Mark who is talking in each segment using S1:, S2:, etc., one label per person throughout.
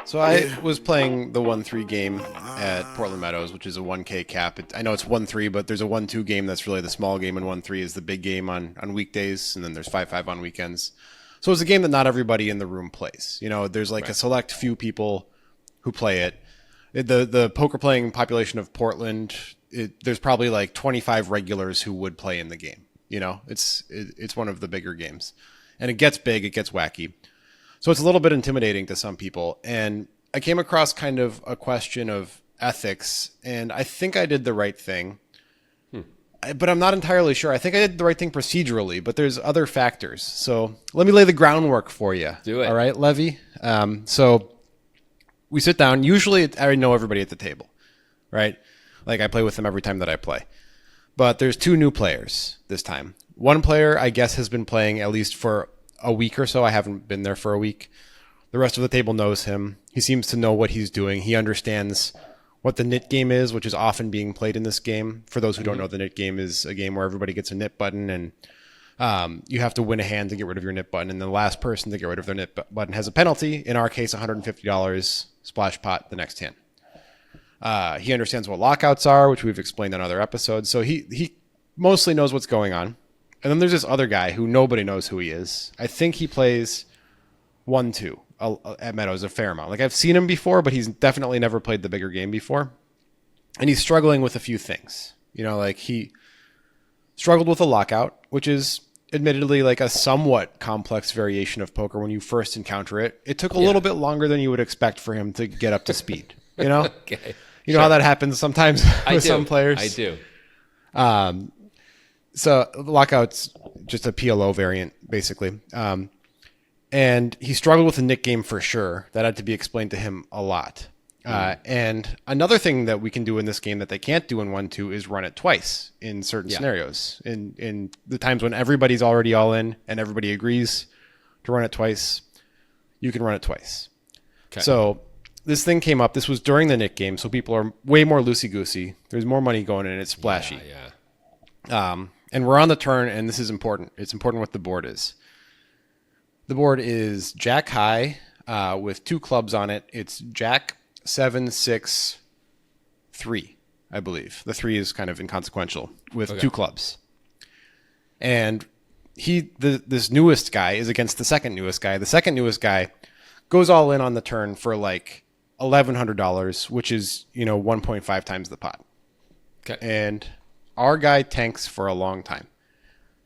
S1: So I was playing the 1-3 game at Portland Meadows, which is a 1K cap. I know it's 1-3, but there's a 1-2 game that's really the small game, and 1-3 is the big game on weekdays, and then there's 5-5 on weekends. So it's a game that not everybody in the room plays. You know, there's like a select few people who play it. The poker playing population of Portland, there's probably like 25 regulars who would play in the game. You know, it's one of the bigger games, and it gets big, it gets wacky. So it's a little bit intimidating to some people. And I came across kind of a question of ethics, and I think I did the right thing. But I'm not entirely sure. I think I did the right thing procedurally, but there's other factors. So let me lay the groundwork for you.
S2: Do it.
S1: All right, Levy? So we sit down. Usually I know everybody at the table, right? Like I play with them every time that I play. But there's two new players this time. One player, I guess, has been playing at least for a week or so. I haven't been there for a week. The rest of the table knows him. He seems to know what he's doing. He understands what the nit game is, which is often being played in this game. For those who don't know, the nit game is a game where everybody gets a nit button, and you have to win a hand to get rid of your nit button, and the last person to get rid of their nit button has a penalty. In our case, $150 splash pot the next hand. He understands what lockouts are, which we've explained on other episodes. So he mostly knows what's going on. And then there's this other guy who nobody knows who he is. I think he plays 1-2 at Meadows a fair amount. Like I've seen him before, but he's definitely never played the bigger game before. And he's struggling with a few things. You know, like he struggled with a lockout, which is admittedly like a somewhat complex variation of poker when you first encounter it. It took a little bit longer than you would expect for him to get up to speed. You know?
S2: Okay.
S1: You know how that happens sometimes with some players?
S2: I do.
S1: So lockout's just a PLO variant, basically. And he struggled with the nit game for sure. That had to be explained to him a lot. And another thing that we can do in this game that they can't do in 1-2 is run it twice in certain scenarios. In the times when everybody's already all in and everybody agrees to run it twice, you can run it twice. Okay. So this thing came up. This was during the nit game, so people are way more loosey-goosey. There's more money going in. It's splashy. And we're on the turn, and this is important. It's important what the board is. The board is Jack high with two clubs on it. It's Jack 7, 6, 3, I believe. The 3 is kind of inconsequential with two clubs. And this newest guy is against the second newest guy. The second newest guy goes all in on the turn for like $1,100, which is 1.5 times the pot. Okay. And our guy tanks for a long time.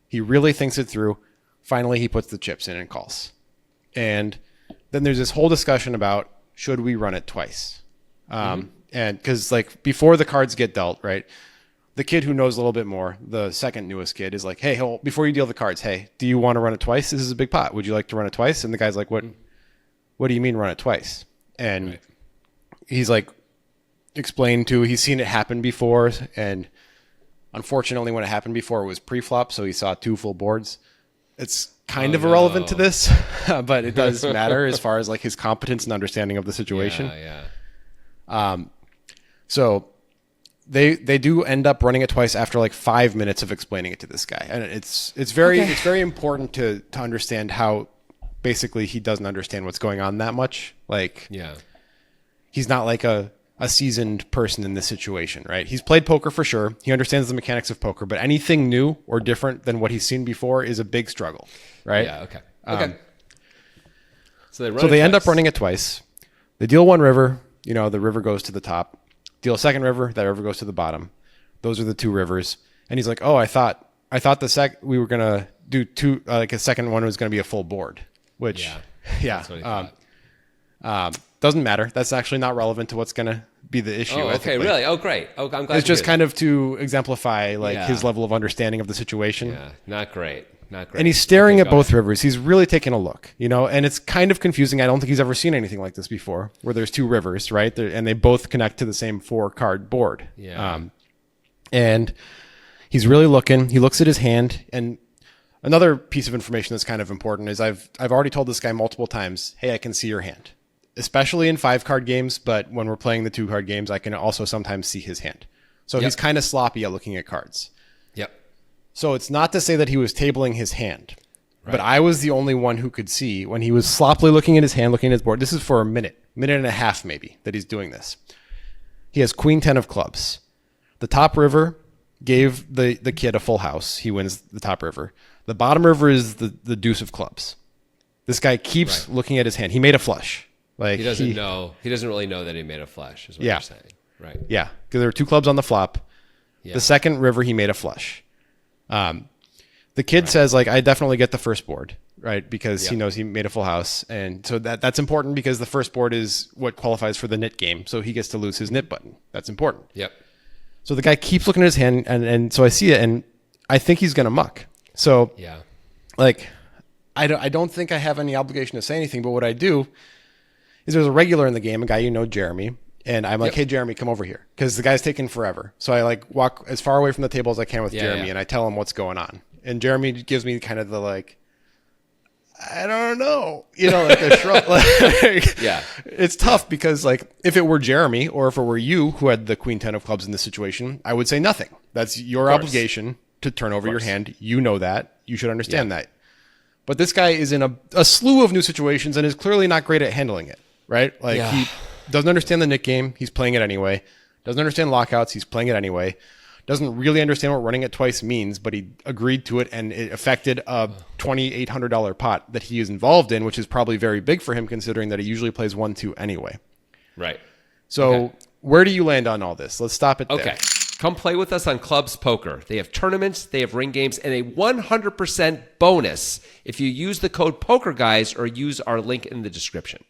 S1: He really thinks it through. Finally, he puts the chips in and calls. And then there's this whole discussion about should we run it twice? And because like before the cards get dealt, right? The kid who knows a little bit more, the second newest kid, is like, hey, before you deal the cards, hey, do you want to run it twice? This is a big pot. Would you like to run it twice? And the guy's like, what do you mean run it twice? And he's like, he's seen it happen before, and unfortunately, when it happened before, it was pre-flop, so he saw 2 full boards. It's kind of irrelevant to this, but it does matter as far as like his competence and understanding of the situation. So they do end up running it twice after like 5 minutes of explaining it to this guy, and it's very important to understand how basically he doesn't understand what's going on that much. Like, he's not like a seasoned person in this situation, right? He's played poker for sure. He understands the mechanics of poker, but anything new or different than what he's seen before is a big struggle, right?
S2: Yeah, okay. So
S1: they end up running it twice. They deal 1 river, the river goes to the top. Deal a second river, that river goes to the bottom. Those are the 2 rivers. And he's like, oh, I thought we were going to do 2, like a second one was going to be a full board, which,
S2: that's what he thought.
S1: Doesn't matter. That's actually not relevant to what's going to be the issue.
S2: Oh, okay, really? Oh, great. Oh, I'm glad.
S1: It's just kind of to exemplify like his level of understanding of the situation.
S2: Yeah, not great.
S1: And he's staring at both rivers. He's really taking a look, and it's kind of confusing. I don't think he's ever seen anything like this before, where there's 2 rivers, right? And they both connect to the same 4-card board.
S2: Yeah.
S1: And he's really looking. He looks at his hand, and another piece of information that's kind of important is I've already told this guy multiple times, hey, I can see your hand. Especially in 5-card games, but when we're playing the 2-card games, I can also sometimes see his hand. So he's kind of sloppy at looking at cards.
S2: Yep.
S1: So it's not to say that he was tabling his hand, but I was the only one who could see when he was sloppily looking at his hand, looking at his board. This is for a minute. minute and a half maybe that he's doing this. He has queen 10 of clubs. The top river gave the kid a full house. He wins the top river. The bottom river is the deuce of clubs. This guy keeps looking at his hand. He made a flush. Like
S2: he doesn't know. He doesn't really know that he made a flush. Is what you're saying, right?
S1: Yeah, because there were 2 clubs on the flop. Yeah. The second river, he made a flush. The kid says, like, I definitely get the first board, right? Because he knows he made a full house. And so that's important because the first board is what qualifies for the nit game. So he gets to lose his nit button. That's important.
S2: Yep. So
S1: the guy keeps looking at his hand, and so I see it, and I think he's going to muck. So, like, I don't think I have any obligation to say anything, but what I do is there's a regular in the game, a guy Jeremy, and I'm like, hey, Jeremy, come over here, because the guy's taking forever. So I, like, walk as far away from the table as I can with Jeremy, and I tell him what's going on. And Jeremy gives me kind of the, like, I don't know, like a shrug. Like, it's tough because, like, if it were Jeremy or if it were you who had the queen 10 of clubs in this situation, I would say nothing. That's your obligation to turn over your hand. You know that. You should understand that. But this guy is in a slew of new situations and is clearly not great at handling it, right? Like, he doesn't understand the nit game. He's playing it anyway. Doesn't understand lockouts. He's playing it anyway. Doesn't really understand what running it twice means, but he agreed to it, and it affected a $2,800 pot that he is involved in, which is probably very big for him considering that he usually plays 1-2 anyway.
S2: Right.
S1: So where do you land on all this? Let's stop it there.
S2: Okay. Come play with us on Clubs Poker. They have tournaments, they have ring games, and a 100% bonus if you use the code POKERGUYS or use our link in the description.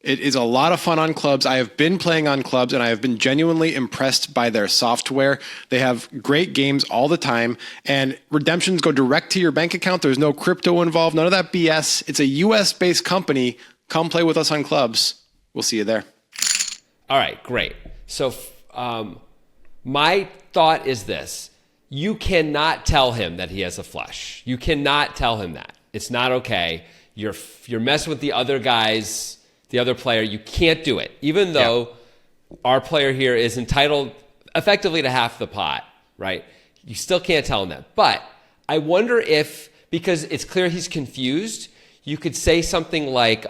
S1: It is a lot of fun on Clubs. I have been playing on Clubs, and I have been genuinely impressed by their software. They have great games all the time, and redemptions go direct to your bank account. There's no crypto involved, none of that BS. It's a US-based company. Come play with us on Clubs. We'll see you there.
S2: All right, great. So my thought is this. You cannot tell him that he has a flush. You cannot tell him that. It's not okay. You're messing with the other guys, the other player. You can't do it. Even though our player here is entitled effectively to half the pot, right? You still can't tell him that. But I wonder if, because it's clear he's confused, you could say something like,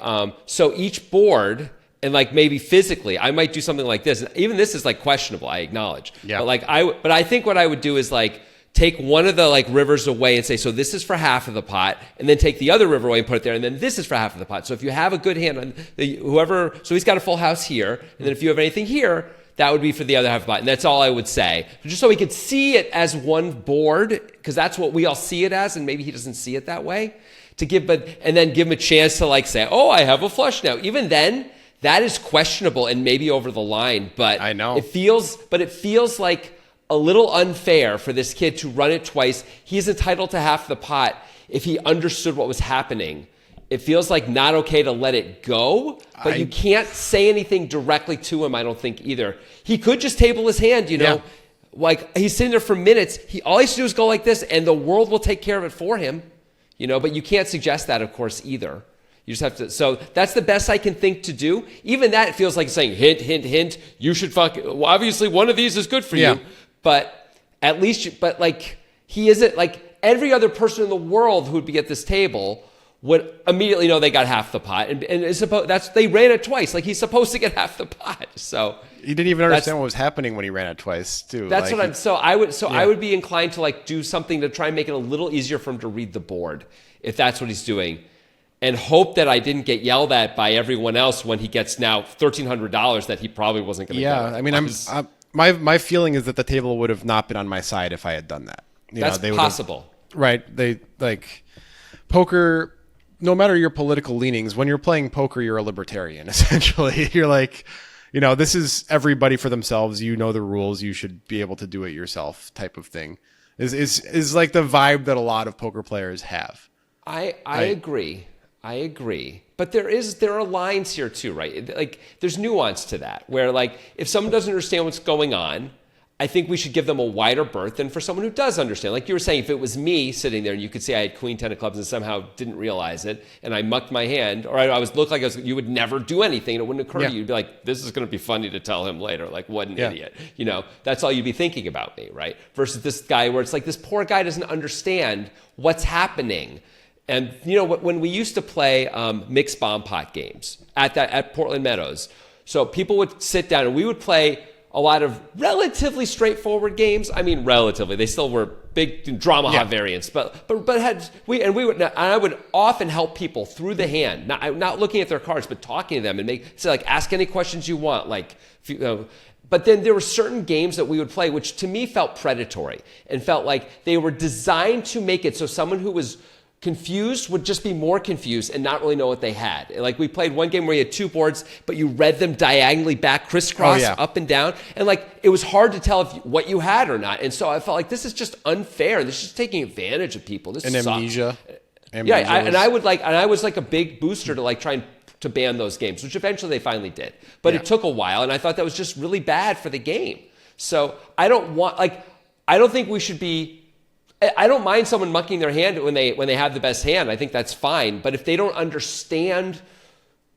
S2: so each board, and like maybe physically, I might do something like this. And even this is like questionable, I acknowledge. Yeah. But I think what I would do is like take one of the like rivers away and say, so this is for half of the pot, and then take the other river away and put it there, and then this is for half of the pot. So if you have a good hand on so he's got a full house here, and then if you have anything here, that would be for the other half of the pot. And that's all I would say. Just so he could see it as one board, because that's what we all see it as, and maybe he doesn't see it that way. And then give him a chance to like say, oh, I have a flush now. Even then, that is questionable and maybe over the line, but
S1: I know.
S2: It feels like a little unfair for this kid to run it twice. He's entitled to half the pot if he understood what was happening. It feels like not okay to let it go, but you can't say anything directly to him, I don't think either. He could just table his hand, like he's sitting there for minutes. All he has to do is go like this and the world will take care of it for him, but you can't suggest that, of course, either. You just have to, so that's the best I can think to do. Even that, it feels like saying, hint, hint, hint, you should obviously one of these is good for you. But at least, he isn't, like every other person in the world who would be at this table would immediately know they got half the pot. And they ran it twice. Like he's supposed to get half the pot. So
S1: he didn't even understand what was happening when he ran it twice too.
S2: That's I would be inclined to like do something to try and make it a little easier for him to read the board if that's what he's doing. And hope that I didn't get yelled at by everyone else when he gets now $1,300 that he probably wasn't going to get.
S1: Yeah, I mean, my feeling is that the table would have not been on my side if I had done that.
S2: That's possible.
S1: Right. They like poker, no matter your political leanings, when you're playing poker, you're a libertarian, essentially. You're like, this is everybody for themselves. You know the rules. You should be able to do it yourself type of thing is like the vibe that a lot of poker players have.
S2: I agree. But there are lines here too, right? Like there's nuance to that where like if someone doesn't understand what's going on, I think we should give them a wider berth than for someone who does understand. Like you were saying, if it was me sitting there and you could see I had queen 10 of clubs and somehow didn't realize it and I mucked my hand or you would never do anything and it wouldn't occur to you. You'd be like, this is going to be funny to tell him later. Like what an idiot. That's all you'd be thinking about me, right? Versus this guy where it's like this poor guy doesn't understand what's happening. And when we used to play mixed bomb pot games at Portland Meadows, so people would sit down and we would play a lot of relatively straightforward games. I mean, relatively, they still were big drama variants, but I would often help people through the hand, not looking at their cards, but talking to them and ask any questions you want, But then there were certain games that we would play, which to me felt predatory and felt like they were designed to make it so someone who was confused would just be more confused and not really know what they had. Like we played one game where you had two boards, but you read them diagonally back, crisscross, up and down. And it was hard to tell what you had or not. And so I felt like this is just unfair. This is just taking advantage of people. This sucks.
S1: Amnesia.
S2: I was like a big booster to try to ban those games, which eventually they finally did. But it took a while, and I thought that was just really bad for the game. So I don't think we should be. I don't mind someone mucking their hand when they have the best hand. I think that's fine. But if they don't understand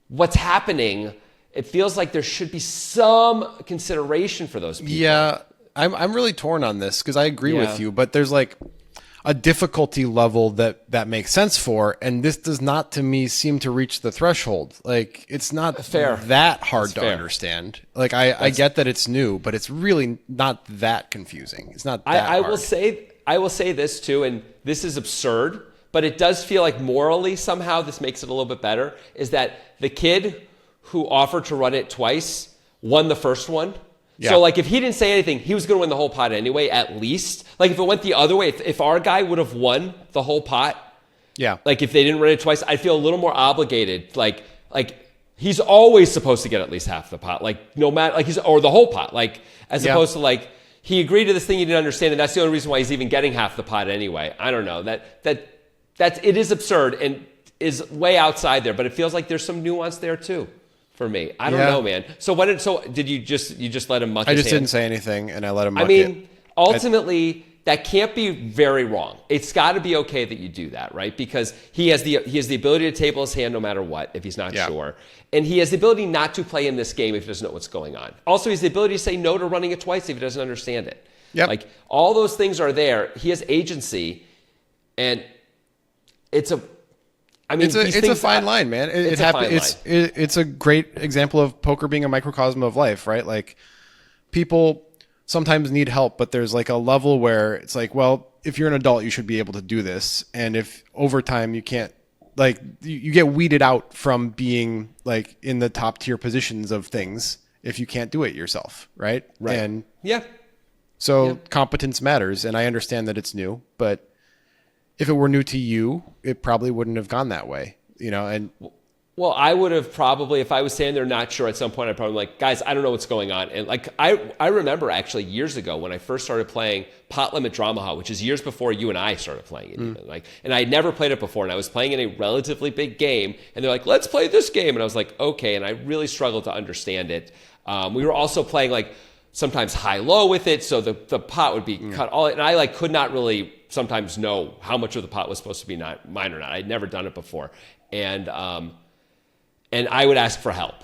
S2: what's happening, it feels like there should be some consideration for those people.
S1: Yeah, I'm really torn on this because I agree with you, but there's a difficulty level that makes sense for, and this does not to me seem to reach the threshold. It's not that hard to understand. I get that it's new, but it's really not that confusing. It's not that hard.
S2: I will say this too, and this is absurd, but it does feel like morally somehow this makes it a little bit better, is that the kid who offered to run it twice won the first one. Yeah. So if he didn't say anything, he was going to win the whole pot anyway, at least. If it went the other way, if our guy would have won the whole pot, if they didn't run it twice, I'd feel a little more obligated. He's always supposed to get at least half the pot, no matter, or the whole pot, as opposed to he agreed to this thing he didn't understand, and that's the only reason why he's even getting half the pot anyway. I don't know. It is absurd and is way outside there, but it feels like there's some nuance there too. For me, I don't know, man. So did you just let him muck?
S1: I just
S2: his hand?
S1: didn't say anything, and I let him muck it.
S2: Ultimately, that can't be very wrong. It's got to be okay that you do that, right? Because he has the ability to table his hand no matter what if he's not sure, and he has the ability not to play in this game if he doesn't know what's going on. Also, he has the ability to say no to running it twice if he doesn't understand it.
S1: Yep.
S2: All those things are there. He has agency, and it's a.
S1: It's a fine line, man. It's a great example of poker being a microcosm of life, right? People sometimes need help, but there's a level where it's well, if you're an adult, you should be able to do this. And if over time you can't, you get weeded out from being in the top tier positions of things if you can't do it yourself, right?
S2: Right.
S1: And so competence matters, and I understand that it's new, but if it were new to you, it probably wouldn't have gone that way, and
S2: well, I would have probably, if I was standing there not sure at some point, I'd probably be guys, I don't know what's going on. And I remember actually years ago when I first started playing Pot Limit Drama, which is years before you and I started playing it. Even, and I had never played it before, and I was playing in a relatively big game, and they're let's play this game. And I was okay, and I really struggled to understand it. We were also playing sometimes high-low with it, so the pot would be cut all, and I could not really sometimes know how much of the pot was supposed to be mine or not. I'd never done it before, and I would ask for help.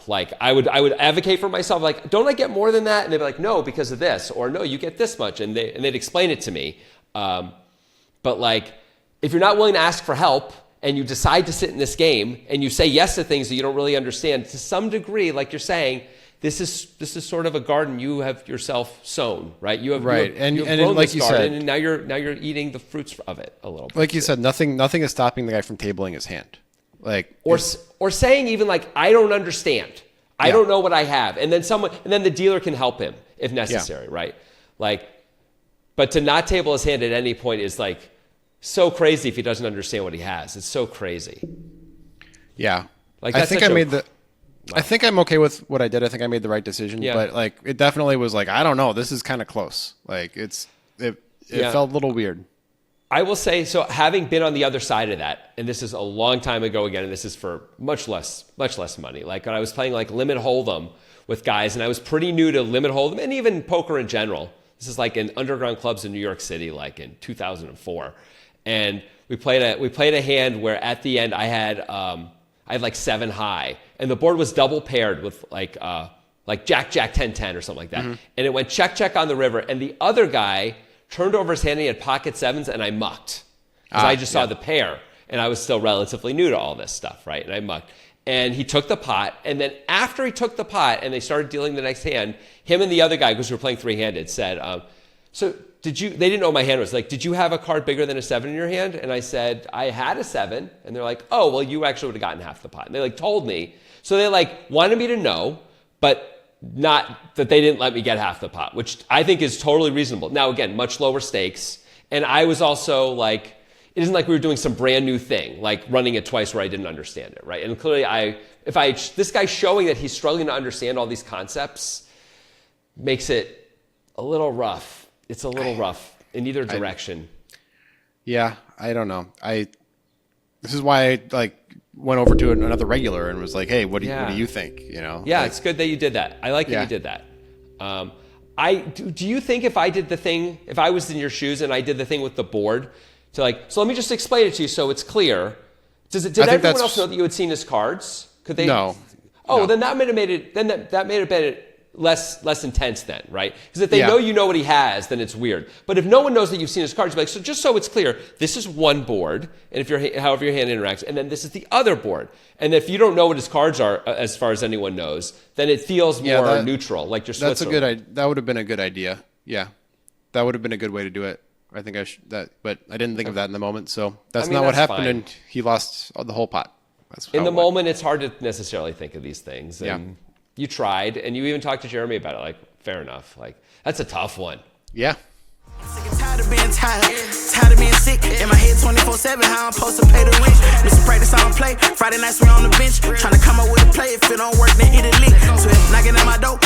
S2: I would advocate for myself. Don't I get more than that? And they'd be no, because of this, or no, you get this much, and they'd explain it to me. But if you're not willing to ask for help and you decide to sit in this game and you say yes to things that you don't really understand, to some degree, you're saying, this is sort of a garden you have yourself sown, right? You have grown this garden, and now you're eating the fruits of it a little bit.
S1: Like you said, nothing is stopping the guy from tabling his hand,
S2: or saying even I don't understand, I don't know what I have, and then the dealer can help him if necessary, right? But to not table his hand at any point is so crazy if he doesn't understand what he has. It's so crazy.
S1: Yeah, I think I'm okay with what I did. I think I made the right decision, but it definitely was I don't know. This is kind of close. It felt a little weird.
S2: I will say, so having been on the other side of that, and this is a long time ago again, and this is for much less money. When I was playing Limit Hold'em with guys, and I was pretty new to Limit Hold'em and even poker in general. This is in underground clubs in New York City, in 2004, and we played a hand where at the end I had 7 high, and the board was double paired with Jack 10 or something like that, and it went check on the river, and the other guy turned over his hand and he had pocket sevens, and I mucked because I just saw the pair, and I was still relatively new to all this stuff, right? And I mucked. And he took the pot, and then after he took the pot and they started dealing the next hand, him and the other guy, because we were playing three-handed, said, so they didn't know what my hand was. Like, did you have a card bigger than a 7 in your hand? And I said, I had a 7. And they're like, oh, well, you actually would have gotten half the pot. And they like told me. So they like wanted me to know, but not that they didn't let me get half the pot, which I think is totally reasonable. Now, again, much lower stakes. And I was also like, it isn't like we were doing some brand new thing, like running it twice where I didn't understand it, right? And clearly this guy showing that he's struggling to understand all these concepts makes it a little rough. It's a little rough in either direction.
S1: I don't know. This is why I like went over to another regular and was like, hey, what do you think? You know?
S2: Yeah,
S1: like,
S2: it's good that you did that. I like that you did that. Do you think if I did the thing, if I was in your shoes and I did the thing with the board, to like, so let me just explain it to you so it's clear. Did everyone else know that you had seen his cards? Could they?
S1: No.
S2: Oh,
S1: no.
S2: then that may have made it. Then that may have been less intense then, right? Because if they know you know what he has, then it's weird. But if no one knows that you've seen his cards, you're like, so just so it's clear, this is one board, and if however your hand interacts, and then this is the other board. And if you don't know what his cards are, as far as anyone knows, then it feels more neutral, like you're Switzerland.
S1: That's a good. That would have been a good idea. Yeah, that would have been a good way to do it. I think but I didn't think of that in the moment. So that's not what happened, fine. And he lost the whole pot. That's
S2: in the moment, it's hard to necessarily think of these things. And you tried, and you even talked to Jeremy about it. Like, fair enough. Like, that's a tough one.
S1: Yeah.
S3: Tired of being tired of being sick. In my head 24/7, how I'm supposed to pay the rent. Missing practice, I don't play. Friday nights we on the bench, trying to come up with a play. If it don't work, then hit a lick. So if knocking at my door,